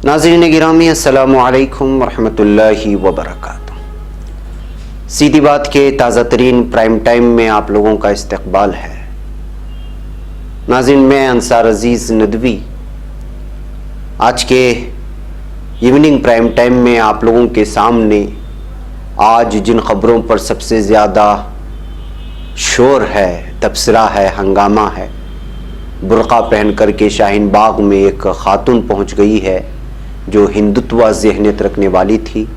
नाज़रीन गिरामी अस्सलामु अलैकुम वरहमतुल्लाहि वबरकातुहू। सीधी बात के ताज़ा तरीन प्राइम टाइम में आप लोगों का इस्तकबाल है। नाज़रीन, मैं अंसार अजीज़ नदवी आज के इवनिंग प्राइम टाइम में आप लोगों के सामने आज जिन खबरों पर सबसे ज़्यादा शोर है, तबसरा है, हंगामा है, बुर्का पहन कर के शाहीन बाग में एक खातून पहुंच गई है जो हिंदुत्व ज़हनियत रखने वाली थी।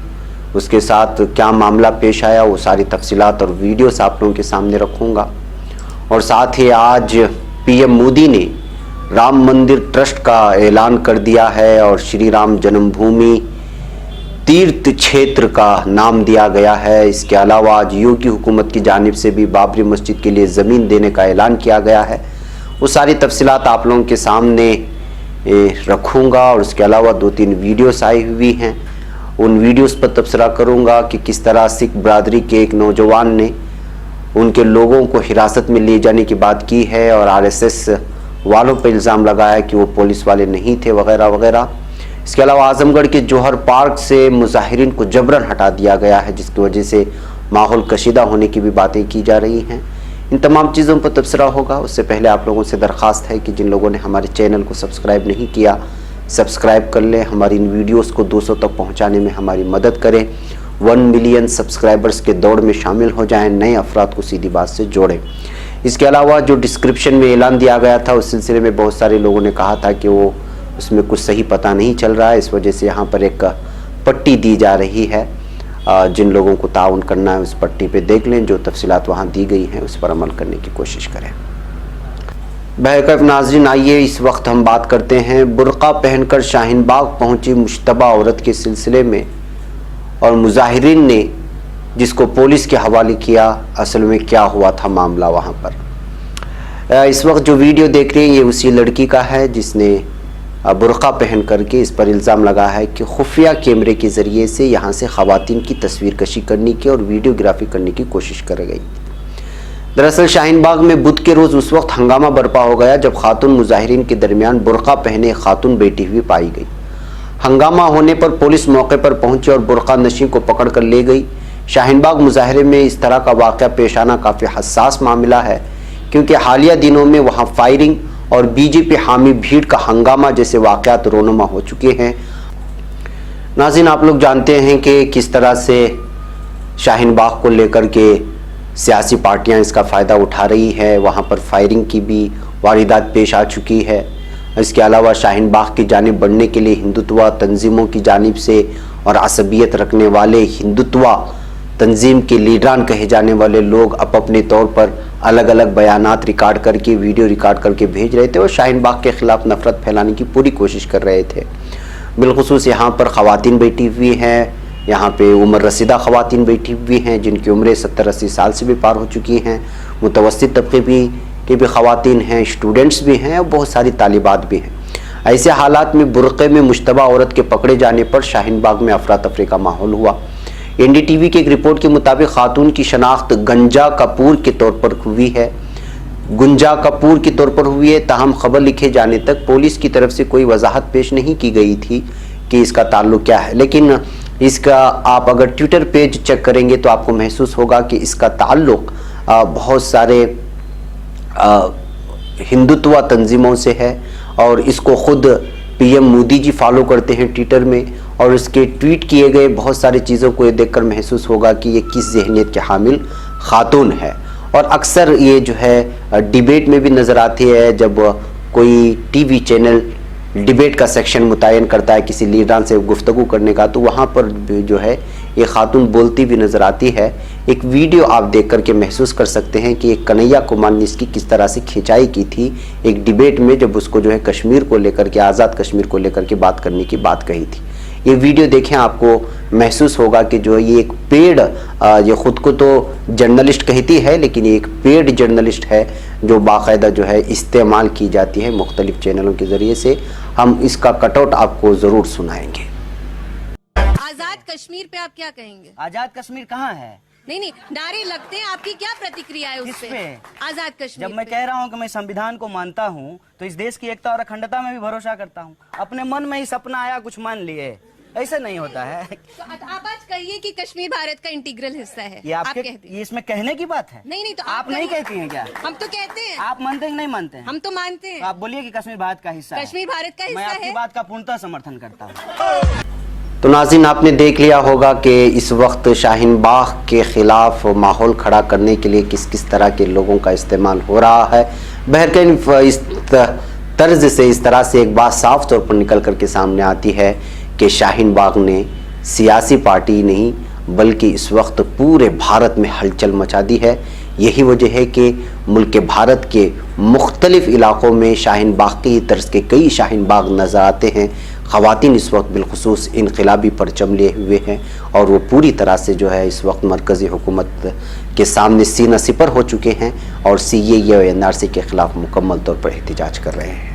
उसके साथ क्या मामला पेश आया वो सारी तफसीलात और वीडियोस आप लोगों के सामने रखूँगा। और साथ ही आज पीएम मोदी ने राम मंदिर ट्रस्ट का ऐलान कर दिया है और श्री राम जन्मभूमि तीर्थ क्षेत्र का नाम दिया गया है। इसके अलावा आज योगी हुकूमत की जानिब से भी बाबरी मस्जिद के लिए ज़मीन देने का ऐलान किया गया है। वो सारी तफसीलात आप लोगों के सामने रखूँगा और उसके अलावा 2-3 वीडियोस आई हुई हैं, उन वीडियोस पर तबसरा करूँगा कि किस तरह सिख बरादरी के एक नौजवान ने उनके लोगों को हिरासत में ले जाने की बात की है और आरएसएस वालों पर इल्ज़ाम लगाया कि वो पुलिस वाले नहीं थे वगैरह वगैरह। इसके अलावा आजमगढ़ के जौहर पार्क से मुजाहिरीन को जबरन हटा दिया गया है जिसकी वजह से माहौल कशीदा होने की भी बातें की जा रही हैं। इन तमाम चीज़ों पर तबसरा होगा। उससे पहले आप लोगों से दरख्वास्त है कि जिन लोगों ने हमारे चैनल को सब्सक्राइब नहीं किया, सब्सक्राइब कर लें। हमारी इन वीडियोस को 200 तक पहुंचाने में हमारी मदद करें। 1 मिलियन सब्सक्राइबर्स के दौड़ में शामिल हो जाएं, नए अफराद को सीधी बात से जोड़ें। इसके अलावा जो डिस्क्रिप्शन में ऐलान दिया गया था उस सिलसिले में बहुत सारे लोगों ने कहा था कि वो उसमें कुछ सही पता नहीं चल रहा है, इस वजह से यहाँ पर एक पट्टी दी जा रही है। जिन लोगों को ताउन करना है उस पट्टी पे देख लें, जो तफसीलात वहाँ दी गई हैं उस पर अमल करने की कोशिश करें। बहरकैफ नाज़रीन, आइए इस वक्त हम बात करते हैं बुर्का पहनकर शाहीन बाग पहुंची मुश्तबा औरत के सिलसिले में और मुजाहिरीन ने जिसको पुलिस के हवाले किया, असल में क्या हुआ था मामला वहाँ पर। इस वक्त जो वीडियो देख रहे हैं ये उसी लड़की का है जिसने बुर्का पहन करके इस पर इल्ज़ाम लगा है कि खुफिया कैमरे के ज़रिए से यहाँ से ख़वातीन की तस्वीर कशी करने की और वीडियोग्राफी करने की कोशिश कर गई। दरअसल शाहीन बाग में बुध के रोज़ उस वक्त हंगामा बरपा हो गया जब खातून मुजाहिरीन के दरमियान बुर्का पहने खातून बैठी हुई पाई गई। हंगामा होने पर पुलिस मौके पर पहुंची और बुर्का नशी को पकड़ कर ले गई। शाहीन बाग मुजाहरे में इस तरह का वाक़या पेश आना काफ़ी हसास मामला है क्योंकि हालिया दिनों में वहाँ फायरिंग और बीजेपी हामी भीड़ का हंगामा जैसे वाक़यात रोनुमा हो चुके हैं। नाज़रीन, आप लोग जानते हैं कि किस तरह से शाहीन बाग को लेकर के सियासी पार्टियां इसका फ़ायदा उठा रही है। वहां पर फायरिंग की भी वारदात पेश आ चुकी है। इसके अलावा शाहीन बाग की जानिब बढ़ने के लिए हिंदुत्व तंजीमों की जानिब से और असबियत रखने वाले हिंदुत्व तंजीम के लीडरान कहे जाने वाले लोग अपने तौर पर अलग अलग बयानात रिकॉर्ड करके, वीडियो रिकॉर्ड करके भेज रहे थे और शाहीन बाग के ख़िलाफ़ नफ़रत फैलाने की पूरी कोशिश कर रहे थे। बिलखुसूस यहाँ पर ख़वातीन बैठी हुई हैं, यहाँ पे उम्र रसीदा ख़वातीन बैठी हुई हैं जिनकी उम्रें 70-80 साल से भी पार हो चुकी हैं। मुतवस्सित तबके के भी ख़वातीन हैं, स्टूडेंट्स भी हैं और बहुत सारी तालिबात भी हैं। ऐसे हालात में बुर्क़े में मुश्तबा औरत के पकड़े जाने पर शाहीन बाग में अफरा तफरी का माहौल हुआ। एनडीटीवी की एक रिपोर्ट के मुताबिक खातून की शनाख्त गंजा कपूर के तौर पर हुई है, गुंजा कपूर के तौर पर हुई है। ताहम खबर लिखे जाने तक पुलिस की तरफ से कोई वजाहत पेश नहीं की गई थी कि इसका ताल्लुक क्या है, लेकिन इसका आप अगर ट्विटर पेज चेक करेंगे तो आपको महसूस होगा कि इसका ताल्लुक बहुत सारे हिंदुत्व तंजीमों से है और इसको खुद पीएम मोदी जी फॉलो करते हैं ट्विटर में और उसके ट्वीट किए गए बहुत सारी चीज़ों को ये देखकर महसूस होगा कि ये किस ज़हनियत के हामिल खातून है। और अक्सर ये जो है डिबेट में भी नज़र आती है, जब कोई टीवी चैनल डिबेट का सेक्शन मुतय्यन करता है किसी लीडरान से गुफ्तगू करने का, तो वहाँ पर जो है ये खातून बोलती भी नज़र आती है। एक वीडियो आप देख करके महसूस कर सकते हैं कि एक कन्हैया कुमार ने इसकी किस तरह से खिंचाई की थी एक डिबेट में, जब उसको जो है कश्मीर को लेकर के, आज़ाद कश्मीर को लेकर के बात करने की बात कही थी। ये वीडियो देखें, आपको महसूस होगा कि जो ये एक पेड, ये ख़ुद को तो जर्नलिस्ट कहती है लेकिन ये एक पेड जर्नलिस्ट है जो बाकायदा जो है इस्तेमाल की जाती है मुख्तलिफ चैनलों के ज़रिए से। हम इसका कटआउट आपको ज़रूर सुनाएंगे। आज़ाद कश्मीर पे आप क्या कहेंगे? आज़ाद कश्मीर कहाँ है? नहीं नहीं, नारे लगते हैं, आपकी क्या प्रतिक्रिया है उस पे? आजाद कश्मीर जब मैं कह रहा हूँ कि मैं संविधान को मानता हूँ तो इस देश की एकता और अखंडता में भी भरोसा करता हूँ। अपने मन में ही सपना आया, कुछ मान लिए, ऐसे नहीं होता है। तो आप आज कहिए कि कश्मीर भारत का इंटीग्रल हिस्सा है। ये आपके ये इसमें कहने की बात है? नहीं नहीं, तो आप नहीं कहती हैं क्या? हम तो कहते हैं। आप मानते हैं कि नहीं मानते हैं? हम तो मानते हैं। तो आप बोलिए कि कश्मीर भारत का हिस्सा है। कश्मीर भारत का हिस्सा मैं आपकी है। बात का पूर्णतः समर्थन करता हूँ। तो नाज़रीन, आपने देख लिया होगा कि इस वक्त शाहीन बाग के ख़िलाफ़ माहौल खड़ा करने के लिए किस किस तरह के लोगों का इस्तेमाल हो रहा है। बहरकैन इस तर्ज से, इस तरह से एक बात साफ तौर पर निकल कर के सामने आती है कि शाहीन बाग ने सियासी पार्टी नहीं बल्कि इस वक्त पूरे भारत में हलचल मचा दी है। यही वजह है कि मुल्क भारत के मुख्तलिफ इलाक़ों में शाहीन बाग की तर्ज के कई शाहीन बाग नज़र आते हैं। ख़वातीन इस वक्त बिलखुसूस इनक़िलाबी परचम लिए हुए हैं और वो पूरी तरह से जो है इस वक्त मरकज़ी हुकूमत के सामने सीना सिपर हो चुके हैं और CAA और NRC के ख़िलाफ़ मुकम्मल तौर पर एहतजाज कर रहे हैं।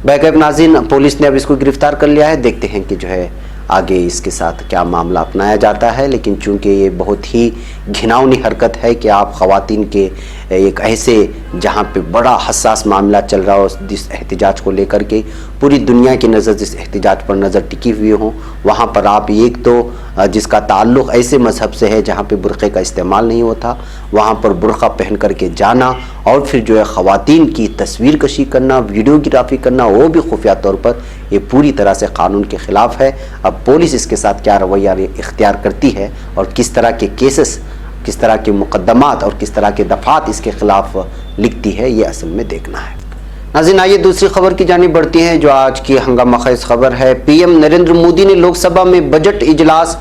बैकअप नाज़रीन, पुलिस ने अब इसको गिरफ़्तार कर लिया है। देखते हैं कि जो है आगे इसके साथ क्या मामला अपनाया जाता है। लेकिन चूंकि ये बहुत ही घिनौनी हरकत है कि आप ख़वातीन के एक ऐसे जहाँ पे बड़ा हसास मामला चल रहा हो, जिस एहतजाज को लेकर के पूरी दुनिया की नज़र जिस एहतजाज पर नज़र टिकी हुई हो, वहाँ पर आप एक तो जिसका ताल्लुक़ ऐसे मज़हब से है जहाँ पे बुर्क़े का इस्तेमाल नहीं होता, वहाँ पर बुर्क़ा पहन करके जाना और फिर जो है ख़वातीन की तस्वीर कशी करना, वीडियोग्राफी करना, वो भी खुफिया तौर पर, ये पूरी तरह से कानून के ख़िलाफ़ है। अब पुलिस इसके साथ क्या रवैया इख्तियार करती है और किस तरह के केसेस, किस तरह के मुकदमात और किस तरह के दफ़ात इसके ख़िलाफ़ लिखती है, ये असल में देखना है। नाज़रीन, आइए दूसरी खबर की जानिब बढ़ती हैं जो आज की हंगामा खेज़ खबर है। PM नरेंद्र मोदी ने लोकसभा में बजट इजलास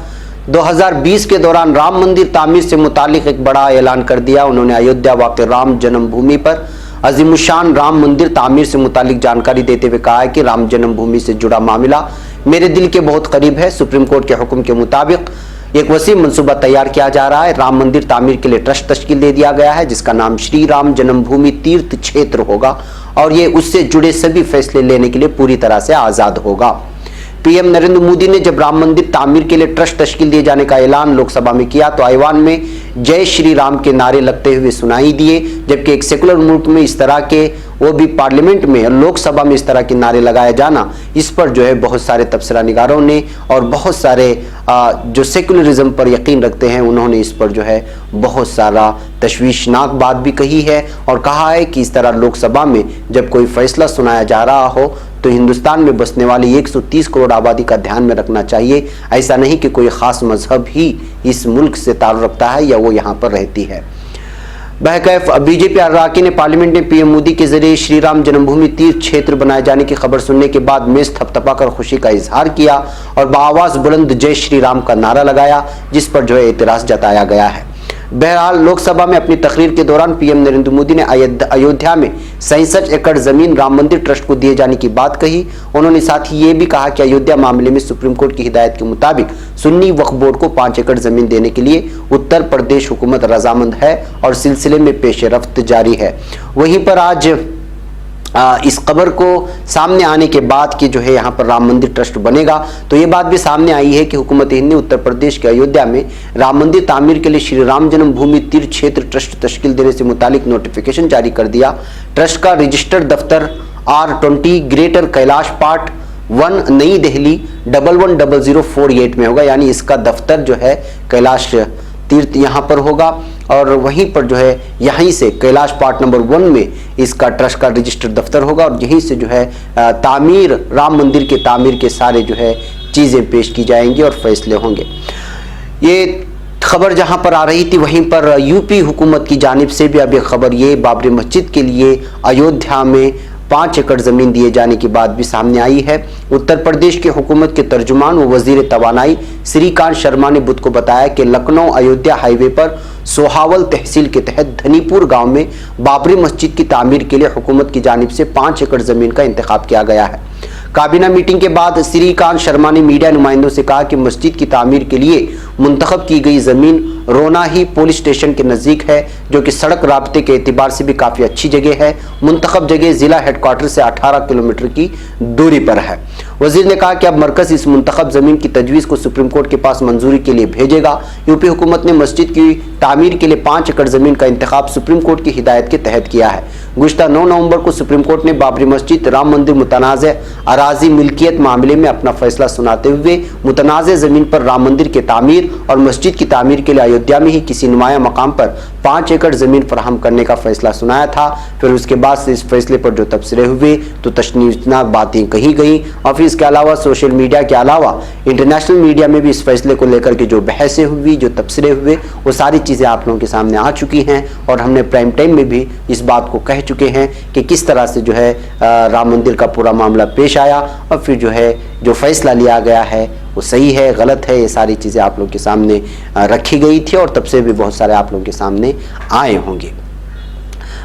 2020 के दौरान राम मंदिर तामीर से मुतालिक एक बड़ा ऐलान कर दिया। उन्होंने अयोध्या वाक़ राम जन्मभूमि पर अज़ीमुशान राम मंदिर तामीर से मुतालिक जानकारी देते हुए कहा है कि राम जन्मभूमि से जुड़ा मामला मेरे दिल के बहुत करीब है। सुप्रीम कोर्ट के हुक्म के मुताबिक एक वसीम मनसूबा तैयार किया जा रहा है। राम मंदिर तामीर के लिए ट्रस्ट तश्कील दे दिया गया है जिसका नाम श्री राम जन्मभूमि तीर्थ क्षेत्र होगा और ये उससे जुड़े सभी फैसले लेने के लिए पूरी तरह से आज़ाद होगा। PM नरेंद्र मोदी ने जब राम मंदिर तामीर के लिए ट्रस्ट तश्कील दिए जाने का ऐलान लोकसभा में किया तो ऐवान में जय श्री राम के नारे लगते हुए सुनाई दिए, जबकि एक सेकुलर मुल्क में इस तरह के, वो भी पार्लियामेंट में, लोकसभा में इस तरह के नारे लगाया जाना, इस पर जो है बहुत सारे तबसरा निगारों ने और बहुत सारे जो सेकुलरिज्म पर यकीन रखते हैं उन्होंने इस पर जो है बहुत सारा तशवीशनाक बात भी कही है और कहा है कि इस तरह लोकसभा में जब कोई फैसला सुनाया जा रहा हो तो हिंदुस्तान में बसने वाली 130 करोड़ आबादी का ध्यान में रखना चाहिए। ऐसा नहीं कि कोई ख़ास मजहब ही इस मुल्क से ताल्लुक़ रखता है या वो यहाँ पर रहती है। बहकैफ बीजेपी अरकान ने पार्लियामेंट में PM मोदी के जरिए श्री राम जन्मभूमि तीर्थ क्षेत्र बनाए जाने की खबर सुनने के बाद मेज थपथपाकर खुशी का इजहार किया और बाआवाज़ बुलंद जय श्री राम का नारा लगाया, जिस पर जो है एतराज़ जताया गया है। बहरहाल लोकसभा में अपनी तकरीर के दौरान PM नरेंद्र मोदी ने अयोध्या में 67 एकड़ जमीन राम मंदिर ट्रस्ट को दिए जाने की बात कही। उन्होंने साथ ही ये भी कहा कि अयोध्या मामले में सुप्रीम कोर्ट की हिदायत के मुताबिक सुन्नी वक्फ बोर्ड को 5 एकड़ जमीन देने के लिए उत्तर प्रदेश हुकूमत रजामंद है और सिलसिले में पेशरफ्त जारी है। वहीं पर आज इस खबर को सामने आने के बाद कि जो है यहाँ पर राम मंदिर ट्रस्ट बनेगा तो ये बात भी सामने आई है कि हुकूमत हिंद ने उत्तर प्रदेश के अयोध्या में राम मंदिर तामीर के लिए श्री राम जन्मभूमि तीर्थ क्षेत्र ट्रस्ट तश्कील देने से मुतालिक नोटिफिकेशन जारी कर दिया। ट्रस्ट का रजिस्टर्ड दफ्तर R20 ग्रेटर कैलाश पार्ट 1 नई दिल्ली 110048 में होगा, यानी इसका दफ्तर जो है कैलाश तीर्थ यहाँ पर होगा और वहीं पर जो है यहीं से कैलाश पार्ट नंबर 1 में इसका ट्रस्ट का रजिस्टर्ड दफ्तर होगा और यहीं से जो है तामीर, राम मंदिर के तामीर के सारे जो है चीज़ें पेश की जाएंगी और फैसले होंगे। ये खबर जहां पर आ रही थी वहीं पर यूपी हुकूमत की जानिब से भी अब एक खबर ये बाबरी मस्जिद के लिए अयोध्या में 5 एकड़ ज़मीन दिए जाने की बात भी सामने आई है। उत्तर प्रदेश के हुकूमत के तर्जुमान व वजीर तवानाई श्रीकांत शर्मा ने बुध को बताया कि लखनऊ अयोध्या हाईवे पर सोहावल तहसील के तहत धनीपुर गांव में बाबरी मस्जिद की तामीर के लिए हुकूमत की जानिब से 5 एकड़ ज़मीन का इंतखाब किया गया है। काबीना मीटिंग के बाद श्रीकांत शर्मा ने मीडिया नुमाइंदों से कहा कि मस्जिद की तामीर के लिए मुंतखब की गई जमीन रोनाही पुलिस स्टेशन के नजदीक है, जो कि सड़क राब्ते के एतबार से भी काफी अच्छी जगह है। मुंतखब जगह जिला हेडक्वार्टर से 18 किलोमीटर की दूरी पर है। वजीर ने कहा कि अब मरकज इस मुंतखब जमीन की तजवीज़ को सुप्रीम कोर्ट के पास मंजूरी के लिए भेजेगा। यूपी हुकूमत ने मस्जिद की तामीर के लिए 5 एकड़ जमीन का इंतखाब सुप्रीम कोर्ट की हिदायत के तहत किया है। गुज़श्ता 9 नवंबर को सुप्रीम कोर्ट ने बाबरी मस्जिद, राम मंदिर मुतनाज़ अराजी मिल्कियत मामले में अपना फैसला सुनाते हुए मुतनाज़ जमीन पर राम मंदिर के तामीर और मस्जिद की तामीर के लिए अयोध्या में ही किसी नुमाया मकाम पर 5 एकड़ जमीन फराहम करने का फैसला सुनाया था। फिर उसके बाद से इस फैसले पर जो तबसरे हुए तो तशनीफनाक बातें कही गई और फिर इसके अलावा सोशल मीडिया के अलावा इंटरनेशनल मीडिया में भी इस फैसले को लेकर के जो बहसें हुई, जो तबसरे हुए, वो सारी चीज़ें आप लोगों के सामने आ चुकी हैं और हमने प्राइम टाइम में भी इस बात को कह चुके हैं कि किस तरह से जो है राम मंदिर का पूरा मामला पेश आया और फिर जो है जो फैसला लिया गया है वो सही है, गलत है, ये सारी चीज़ें आप लोगों के सामने रखी गई थी और तब से भी बहुत सारे आप लोगों के सामने आए होंगे।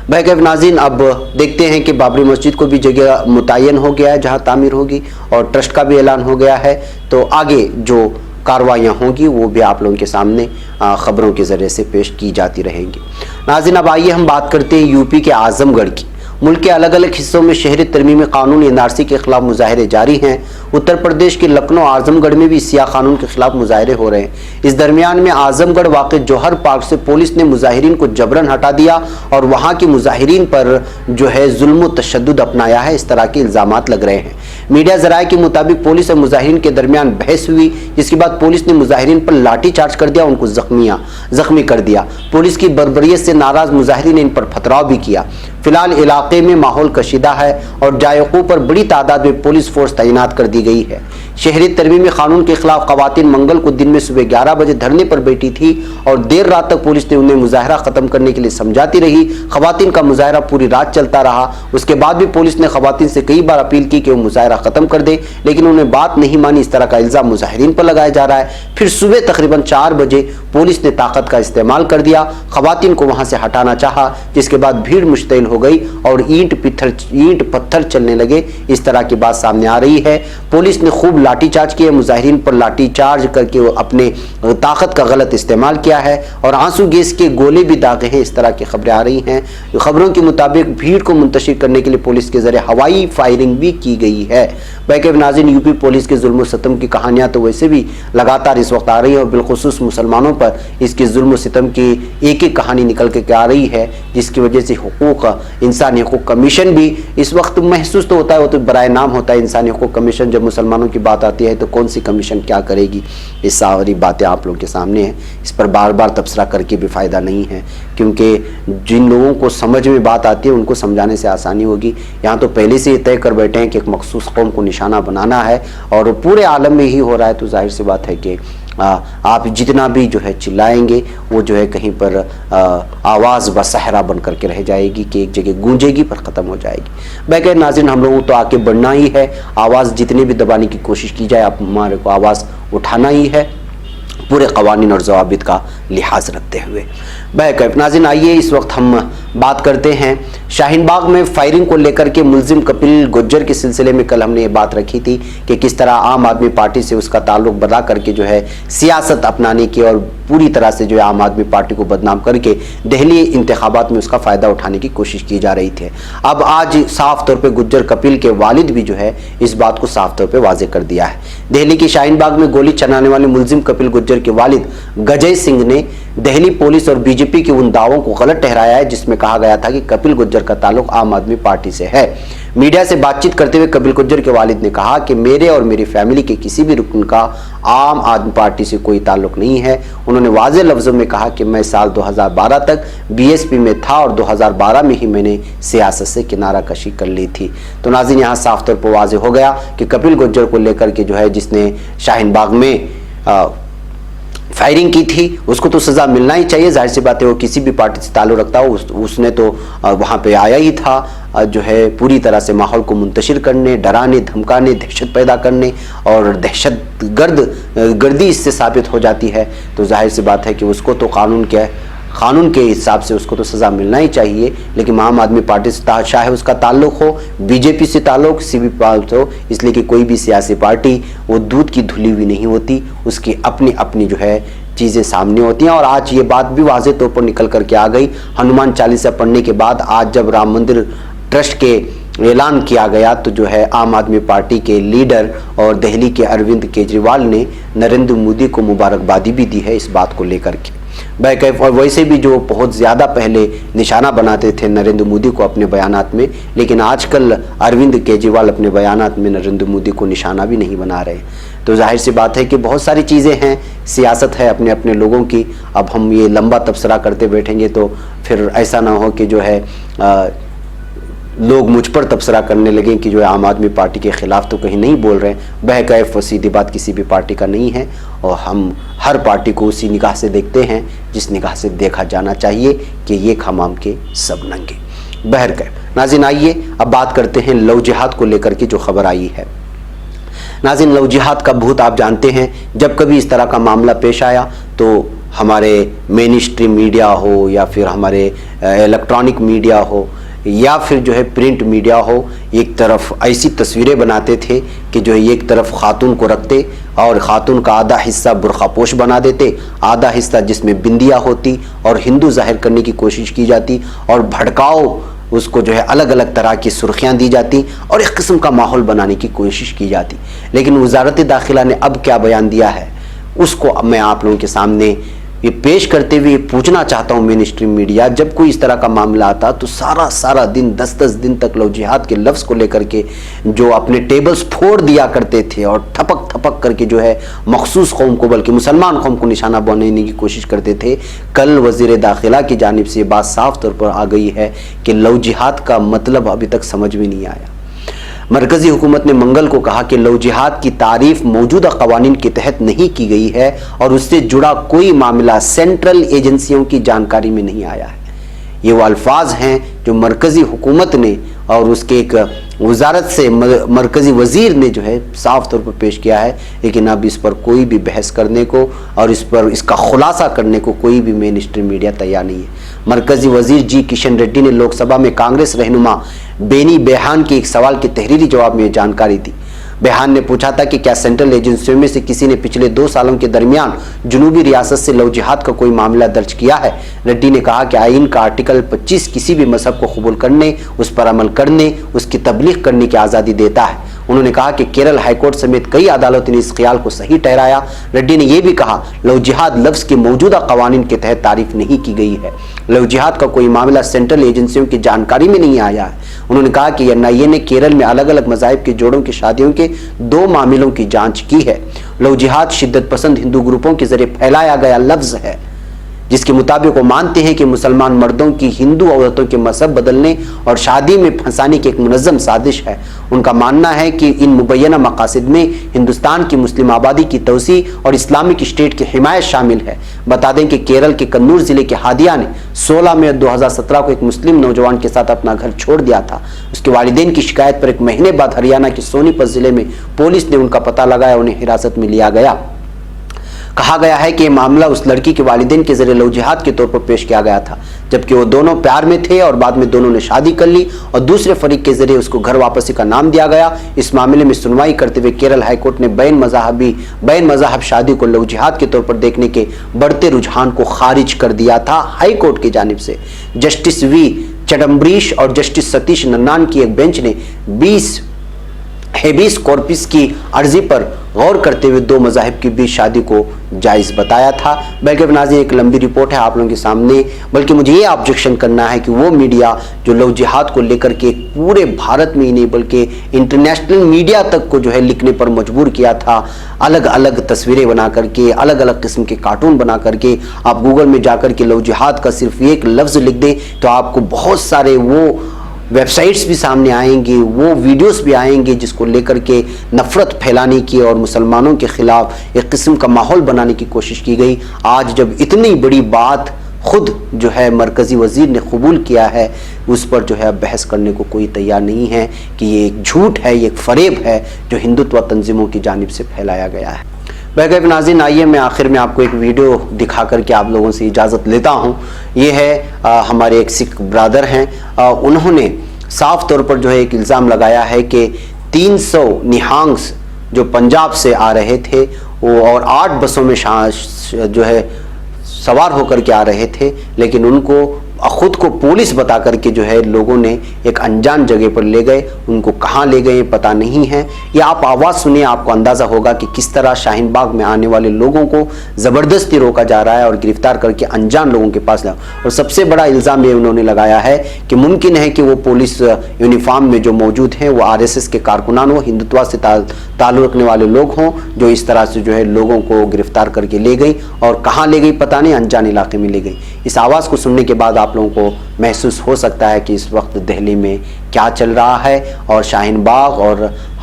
बैकअप नाज़रीन, अब देखते हैं कि बाबरी मस्जिद को भी जगह मुतय्यन हो गया है जहां तामीर होगी और ट्रस्ट का भी ऐलान हो गया है, तो आगे जो कार्रवाइयाँ होंगी वो भी आप लोगों के सामने खबरों के ज़रिए से पेश की जाती रहेंगी। नाज़रीन, अब आइए हम बात करते हैं यूपी के आजमगढ़ की। मुल्क के अलग अलग हिस्सों में शहरी तरमीमी कानून एनआरसी के खिलाफ मुजाहरे जारी हैं। उत्तर प्रदेश के लखनऊ आजमगढ़ में भी सियाह कानून के खिलाफ मुजाहरे हो रहे हैं। इस दरमियान में आजमगढ़ वाक़े जौहर पार्क से पुलिस ने मुजाहिरीन को जबरन हटा दिया और वहां के मुजाहिरीन पर जो है जुल्म व तशद्दुद अपनाया है, इस तरह के इल्ज़ामात लग रहे हैं। मीडिया ज़राए के मुताबिक पुलिस और मुजाहिरीन के दरमियान बहस हुई, जिसके बाद पुलिस ने मुजाहिरीन पर लाठी चार्ज कर दिया, उनको जख्मी कर दिया। पुलिस की बर्बरियत से नाराज मुजाहिरीन ने इन पर पथराव भी किया। फिलहाल इलाके में माहौल कशीदा है और जायकों पर बड़ी तादाद में पुलिस फोर्स तैनात कर दी गई है। शहरी तरमीमी कानून के खिलाफ खवातीन मंगल को दिन में सुबह 11 बजे धरने पर बैठी थी और देर रात तक पुलिस ने उन्हें मुजाहरा खत्म करने के लिए समझाती रही। खवातीन का मुजाहरा पूरी रात चलता रहा। उसके बाद भी पुलिस ने खवातीन से कई बार अपील की कि वो मुजाहरा खत्म कर दे, लेकिन उन्हें बात नहीं मानी। इस तरह का इल्जाम मुजाहिरीन पर लगाया जा रहा है। फिर सुबह तकरीबन 4 बजे पुलिस ने ताकत का इस्तेमाल कर दिया, खवातीन को वहां से हटाना चाहा, जिसके बाद भीड़ मुश्तइल हो गई और ईंट पत्थर चलने लगे। इस तरह की बात सामने आ रही है। पुलिस ने खूब लाठीचार्ज किया, मुजाहिरीन पर लाठीचार्ज करके अपने ताकत का गलत इस्तेमाल किया है और आंसू गैस के गोले भी दागे हैं। इस तरह की खबरें आ रही हैं। खबरों के मुताबिक भीड़ को मुंतशिर करने के लिए पुलिस के जरिए हवाई फायरिंग भी की गई है। बैकअप नाज़रीन, यूपी पुलिस के जुल्म सितम की कहानियां तो वैसे भी लगातार इस वक्त आ रही हैं और बिलखुसूस मुसलमानों पर इसके जुल्म सितम की एक एक कहानी निकल के आ रही है, जिसकी वजह से इंसानी हकूक़ कमीशन भी इस वक्त महसूस तो होता है, वो तो बराए नाम होता है इंसानी हकूक़ कमीशन। जब मुसलमानों की बात आती है तो कौन सी कमीशन क्या करेगी, ये सारी बातें आप लोगों के सामने हैं। इस पर बार बार तबसरा करके भी फ़ायदा नहीं है, क्योंकि जिन लोगों को समझ में बात आती है उनको समझाने से आसानी होगी। यहाँ तो पहले से ही तय कर बैठे हैं कि एक मखसूस कौम को निशाना बनाना है और पूरे आलम में ही हो रहा है, तो जाहिर सी बात है कि आप जितना भी जो है चिल्लाएंगे वो जो है कहीं पर आवाज़ व सहरा बन करके रह जाएगी कि एक जगह गूंजेगी पर ख़त्म हो जाएगी। बैकअप नाज़रीन, हम लोगों तो आके बढ़ना ही है, आवाज़ जितनी भी दबाने की कोशिश की जाए, आप हमारे को आवाज़ उठाना ही है, पूरे कवानीन और ज़वाबित का लिहाज रखते हुए। बैकअप नाज़रीन, आइए इस वक्त हम बात करते हैं शाहीन बाग में फायरिंग को लेकर के मुलजिम कपिल गुज्जर के सिलसिले में। कल हमने ये बात रखी थी कि किस तरह आम आदमी पार्टी से उसका ताल्लुक बना करके जो है सियासत अपनाने की और पूरी तरह से जो है आम आदमी पार्टी को बदनाम करके दिल्ली इंतखाबात में उसका फ़ायदा उठाने की कोशिश की जा रही थी। अब आज साफ तौर पर गुज्जर कपिल के वालिद भी जो है इस बात को साफ तौर पर वाजे कर दिया है। दिल्ली की शाहीन बाग में गोली चलाने वाले मुलजिम कपिल गुज्जर के वालिद गजय सिंह ने दिल्ली पुलिस और बीजेपी के उन दावों को गलत ठहराया है जिसमें कहा गया था कि कपिल गुज्जर का ताल्लुक आम आदमी पार्टी से है। मीडिया से बातचीत करते हुए कपिल गुज्जर के वालिद ने कहा कि मेरे और मेरी फैमिली के किसी भी रुकन का आम आदमी पार्टी से कोई ताल्लुक नहीं है। उन्होंने वाज़ेह लफ्ज़ों में कहा कि मैं साल 2012 तक बीएसपी में था और 2012 में ही मैंने सियासत से किनारा कशी कर ली थी। तो नाज़रीन, यहाँ साफ तौर पर वाज़ेह हो गया कि कपिल गुज्जर को लेकर के जो है जिसने शाहीन बाग में फायरिंग की थी उसको तो सज़ा मिलना ही चाहिए। जाहिर सी बात है वो किसी भी पार्टी से ताल्लुक़ रखता हो, उसने तो वहाँ पे आया ही था जो है पूरी तरह से माहौल को मुंतशिर करने, डराने, धमकाने, दहशत पैदा करने और दहशत गर्दी इससे साबित हो जाती है। तो जाहिर सी बात है कि उसको तो कानून के कानून के हिसाब से उसको तो सज़ा मिलना ही चाहिए, लेकिन आम आदमी पार्टी से चाहे उसका ताल्लुक हो, बीजेपी से ताल्लुक, किसी भी पार्टी हो, इसलिए कि कोई भी सियासी पार्टी वो दूध की धुली हुई नहीं होती, उसकी अपनी अपनी जो है चीज़ें सामने होती हैं। और आज ये बात भी वाज़ेह तौर पर निकल करके आ गई। हनुमान चालीसा पढ़ने के बाद आज जब राम मंदिर ट्रस्ट के ऐलान किया गया तो जो है आम आदमी पार्टी के लीडर और दिल्ली के अरविंद केजरीवाल ने नरेंद्र मोदी को मुबारकबादी भी दी है इस बात को लेकर के। बैकैफ और वैसे भी जो बहुत ज़्यादा पहले निशाना बनाते थे नरेंद्र मोदी को अपने बयानात में, लेकिन आजकल अरविंद केजरीवाल अपने बयानात में नरेंद्र मोदी को निशाना भी नहीं बना रहे। तो जाहिर सी बात है कि बहुत सारी चीज़ें हैं, सियासत है अपने अपने लोगों की। अब हम ये लंबा तबसरा करते बैठेंगे तो फिर ऐसा ना हो कि जो है लोग मुझ पर तबसरा करने लगे कि जो है आम आदमी पार्टी के ख़िलाफ़ तो कहीं नहीं बोल रहे हैं। बहकैफ सीधी बात किसी भी पार्टी का नहीं है और हम हर पार्टी को उसी निगाह से देखते हैं जिस निगाह से देखा जाना चाहिए कि ये खमाम के सब नंगे। बहरकैफ नाज़रीन, आइए अब बात करते हैं लव जिहाद को लेकर के जो खबर आई है। नाज़रीन, लव जिहाद का भूत आप जानते हैं, जब कभी इस तरह का मामला पेश आया तो हमारे मेन स्ट्रीम मीडिया हो या फिर हमारे इलेक्ट्रॉनिक मीडिया हो या फिर जो है प्रिंट मीडिया हो, एक तरफ ऐसी तस्वीरें बनाते थे कि जो है एक तरफ खातून को रखते और ख़ातून का आधा हिस्सा बुरखापोश बना देते, आधा हिस्सा जिसमें बिंदिया होती और हिंदू जाहिर करने की कोशिश की जाती और भड़काओ उसको जो है अलग अलग तरह की सुर्खियाँ दी जाती और एक किस्म का माहौल बनाने की कोशिश की जाती। लेकिन वज़ारत दाखिला ने अब क्या बयान दिया है उसको अब मैं आप लोगों के सामने ये पेश करते हुए पूछना चाहता हूँ। मेन स्ट्रीम मीडिया जब कोई इस तरह का मामला आता तो सारा दिन 10-10 दिन तक लव जिहाद के लफ्ज़ को लेकर के जो अपने टेबल्स फोड़ दिया करते थे और ठपक करके जो है मखसूस कौम को बल्कि मुसलमान कौम को निशाना बनाने की कोशिश करते थे, कल वज़ीर दाखिला की जानिब से बात साफ तौर पर आ गई है कि लव जिहाद का मतलब अभी तक समझ में नहीं आया। मरकज़ी हुकूमत ने मंगल को कहा कि लव जिहाद की तारीफ मौजूदा कवानीन के तहत नहीं की गई है और उससे जुड़ा कोई मामला सेंट्रल एजेंसियों की जानकारी में नहीं आया है। ये वो अल्फाज हैं जो मरकज़ी हुकूमत ने और उसके एक वजारत से मरकज़ी वज़ीर ने जो है साफ तौर पर पेश किया है, लेकिन अब इस पर कोई भी बहस करने को और इस पर इसका खुलासा करने को कोई भी मेन स्ट्रीम मीडिया तैयार नहीं है। मरकज़ी वज़ीर जी किशन रेड्डी ने लोकसभा में कांग्रेस रहनुमा बेनी बेहान के एक सवाल के तहरीरी जवाब में जानकारी दी। बेहान ने पूछा था कि क्या सेंट्रल एजेंसियों में से किसी ने पिछले 2 सालों के दरमियान जनूबी रियासत से लव जिहाद का कोई मामला दर्ज किया है। रेड्डी ने कहा कि आइन का आर्टिकल 25 किसी भी मजहब को कबूल करने, उस पर अमल करने, उसकी तबलीग करने की आज़ादी देता है। उन्होंने कहा कि केरल हाईकोर्ट समेत कई अदालतों ने इस ख्याल को सही ठहराया। रेड्डी ने यह भी कहा लव जिहाद लफ्ज़ के मौजूदा कवानीन के तहत तारीफ नहीं की गई है। लव जिहाद का कोई मामला सेंट्रल एजेंसियों की जानकारी में नहीं आया है। उन्होंने कहा कि एनआईए ने केरल में अलग अलग मज़ाहिब के जोड़ों की शादियों के 2 मामलों की जांच की है। लव जिहाद शिद्दत पसंद हिंदू ग्रुपों के जरिए फैलाया गया लफ्ज़ है जिसके मुताबिक वो मानते हैं कि मुसलमान मर्दों की हिंदू औरतों के मजहब बदलने और शादी में फंसाने की एक मुनज़्ज़म साजिश है। उनका मानना है कि इन मुबैना मकासद में हिंदुस्तान की मुस्लिम आबादी की तोसी और इस्लामिक स्टेट की हिमायत शामिल है। बता दें कि केरल के कन्नूर ज़िले के हादिया ने 16 मई 2017 को एक मुस्लिम नौजवान के साथ अपना घर छोड़ दिया था। उसके वालिदैन की शिकायत पर 1 महीने बाद हरियाणा के सोनीपत ज़िले में पुलिस ने उनका पता लगाया, उन्हें हिरासत में लिया गया। कहा गया है कि यह मामला उस लड़की के वालिदैन के जरिए लव जिहाद के तौर पर पेश किया गया था, जबकि वो दोनों प्यार में थे और बाद में दोनों ने शादी कर ली और दूसरे फरीक के जरिए उसको घर वापसी का नाम दिया गया। इस मामले में सुनवाई करते हुए केरल हाईकोर्ट ने बैन मज़हब शादी को लव जिहाद के तौर पर देखने के बढ़ते रुझान को खारिज कर दिया था। हाईकोर्ट की जानिब से जस्टिस वी चिदम्बरीश और जस्टिस सतीश नन्नान की एक बेंच ने 20 हेबिस कॉर्पस की अर्जी पर गौर करते हुए 2 मज़ाहिब के बीच शादी को जायज़ बताया था। बल्कि नाज़रीन एक लंबी रिपोर्ट है आप लोगों के सामने, बल्कि मुझे ये ऑब्जेक्शन करना है कि वो मीडिया जो लव जिहाद को लेकर के पूरे भारत में ही नहीं बल्कि इंटरनेशनल मीडिया तक को जो है लिखने पर मजबूर किया था, अलग अलग तस्वीरें बना करके, अलग अलग किस्म के कार्टून बना करके, आप गूगल में जाकर के लव जिहाद का सिर्फ एक लफ्ज़ लिख दें तो आपको बहुत सारे वो वेबसाइट्स भी सामने आएंगे, वो वीडियोस भी आएंगे जिसको लेकर के नफ़रत फैलाने की और मुसलमानों के ख़िलाफ़ एक किस्म का माहौल बनाने की कोशिश की गई। आज जब इतनी बड़ी बात खुद जो है मरकज़ी वज़ीर ने कबूल किया है, उस पर जो है बहस करने को कोई तैयार नहीं है कि ये एक झूठ है, ये एक फ़रेब है जो हिंदुत्व तंजीमों की जानिब से फैलाया गया है। बैकअप नाज़रीन, आइए मैं आखिर में आपको एक वीडियो दिखा करके आप लोगों से इजाज़त लेता हूं। ये है हमारे एक सिख ब्रदर हैं, उन्होंने साफ तौर पर जो है एक इल्ज़ाम लगाया है कि 300 निहंग्स जो पंजाब से आ रहे थे वो और 8 बसों में जो है सवार होकर के आ रहे थे, लेकिन उनको खुद को पुलिस बता करके जो है लोगों ने एक अनजान जगह पर ले गए। उनको कहाँ ले गए पता नहीं है। ये आप आवाज़ सुनिए, आपको अंदाज़ा होगा कि किस तरह शाहीन बाग में आने वाले लोगों को ज़बरदस्ती रोका जा रहा है और गिरफ्तार करके अनजान लोगों के पास लाया। और सबसे बड़ा इल्ज़ाम ये उन्होंने लगाया है कि मुमकिन है कि वो पुलिस यूनिफॉर्म में जो मौजूद हैं वो RSS के कारकुनान हो, हिंदुत्व से ताल्लुक़ रखने वाले लोग हों, जो इस तरह से जो है लोगों को गिरफ्तार करके ले गई और कहाँ ले गई पता नहीं, अनजान इलाके में ले गई। इस आवाज़ को सुनने के बाद आप लोगों को महसूस हो सकता है कि इस वक्त दिल्ली में क्या चल रहा है और शाहीन बाग और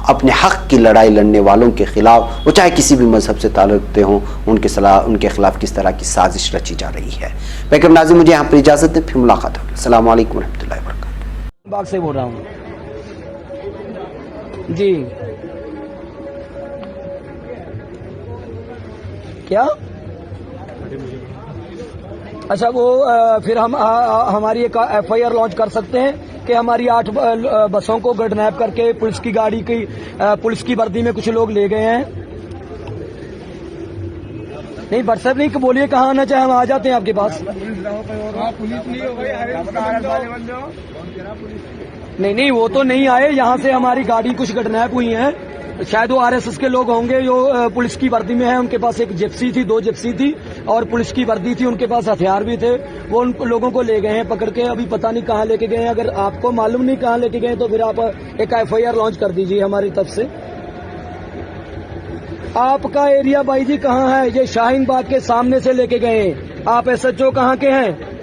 अपने हक की लड़ाई लड़ने वालों के खिलाफ, वो चाहे किसी भी मजहब से ताल्लुक़ रखते हों, उनके खिलाफ किस तरह की साजिश रची जा रही है। बैकअप नाज़रीन, मुझे यहाँ पर इजाज़त दें, फिर मुलाकात होगी। अस्सलाम वालेकुम रहमतुल्लाहि व बरकातहू। बाग से बोल रहा हूँ जी। क्या? अच्छा, वो फिर हम हमारी एक FIR लॉन्च कर सकते हैं कि हमारी 8 बसों को किडनैप करके पुलिस की गाड़ी की पुलिस की वर्दी में कुछ लोग ले गए हैं। नहीं, व्हाट्सएप नहीं, बोलिए कहाँ आना चाहे हम आ जाते हैं आपके पास। नहीं, वो तो नहीं आए। यहाँ से हमारी गाड़ी कुछ किडनैप हुई है, शायद वो RSS के लोग होंगे जो पुलिस की वर्दी में है। उनके पास एक जिप्सी थी, 2 जिप्सी थी और पुलिस की वर्दी थी, उनके पास हथियार भी थे। वो उन लोगों को ले गए हैं पकड़ के, अभी पता नहीं कहाँ लेके गए हैं। अगर आपको मालूम नहीं कहाँ लेके गए तो फिर आप एक FIR लॉन्च कर दीजिए हमारी तरफ से। आपका एरिया भाई जी कहाँ है? ये शाहीन बाग के सामने से लेके गए हैं। आप SHO कहाँ के हैं?